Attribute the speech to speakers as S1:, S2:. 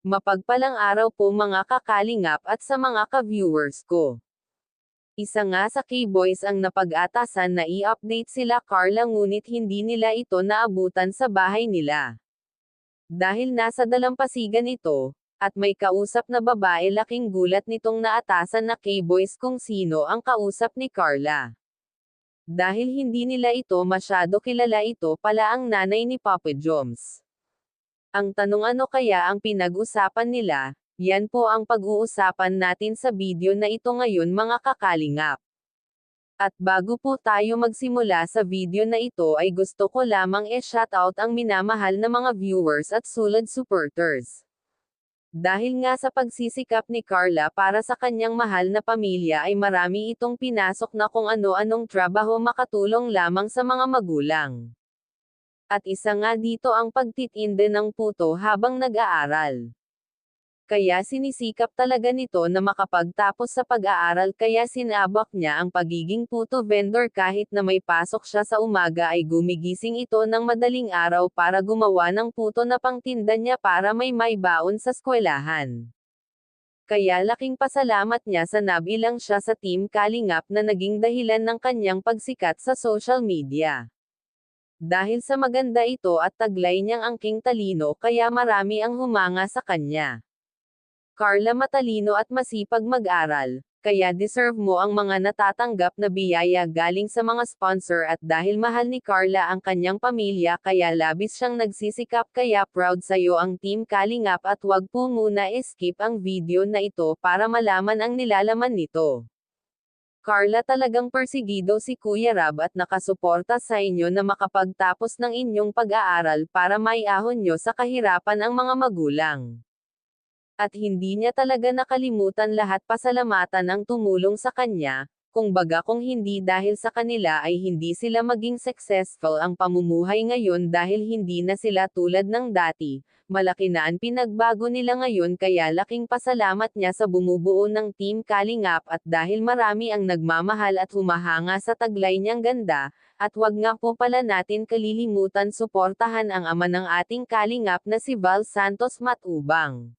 S1: Mapagpalang araw po mga kakalingap at sa mga ka-viewers ko. Isa nga sa K-Boys ang napag-atasan na i-update sila Carla ngunit hindi nila ito naabutan sa bahay nila. Dahil nasa dalampasigan ito, at may kausap na babae laking gulat nitong naatasan na K-Boys kung sino ang kausap ni Carla. Dahil hindi nila ito masyado kilala ito pala ang nanay ni Papa Joms. Ang tanong ano kaya ang pinag-usapan nila, yan po ang pag-uusapan natin sa video na ito ngayon mga kakalingap. At bago po tayo magsimula sa video na ito ay gusto ko lamang shoutout ang minamahal na mga viewers at sulad supporters. Dahil nga sa pagsisikap ni Carla para sa kanyang mahal na pamilya ay marami itong pinasok na kung ano-anong trabaho makatulong lamang sa mga magulang. At isa nga dito ang pagtitinde ng puto habang nag-aaral. Kaya sinisikap talaga nito na makapagtapos sa pag-aaral kaya sinabak niya ang pagiging puto vendor kahit na may pasok siya sa umaga ay gumigising ito ng madaling araw para gumawa ng puto na pangtinda niya para may baon sa eskwelahan. Kaya laking pasalamat niya sa nabilang siya sa Team Kalingap na naging dahilan ng kanyang pagsikat sa social media. Dahil sa maganda ito at taglay niyang angking talino kaya marami ang humanga sa kanya. Carla matalino at masipag mag-aral, kaya deserve mo ang mga natatanggap na biyaya galing sa mga sponsor at dahil mahal ni Carla ang kanyang pamilya kaya labis siyang nagsisikap kaya proud sa'yo ang Team Kalingap at wag po muna skip ang video na ito para malaman ang nilalaman nito. Carla talagang persigido si Kuya Rab at nakasuporta sa inyo na makapagtapos ng inyong pag-aaral para maiahon nyo sa kahirapan ang mga magulang. At hindi niya talaga nakalimutan lahat pasalamatan ang tumulong sa kanya, kung baga kung hindi dahil sa kanila ay hindi sila maging successful ang pamumuhay ngayon dahil hindi na sila tulad ng dati, malaki na ang pinagbago nila ngayon kaya laking pasalamat niya sa bumubuo ng Team Kalingap at dahil marami ang nagmamahal at humahanga sa taglay niyang ganda, at wag nga po pala natin kalilimutan suportahan ang ama ng ating Kalingap na si Val Santos Matubang.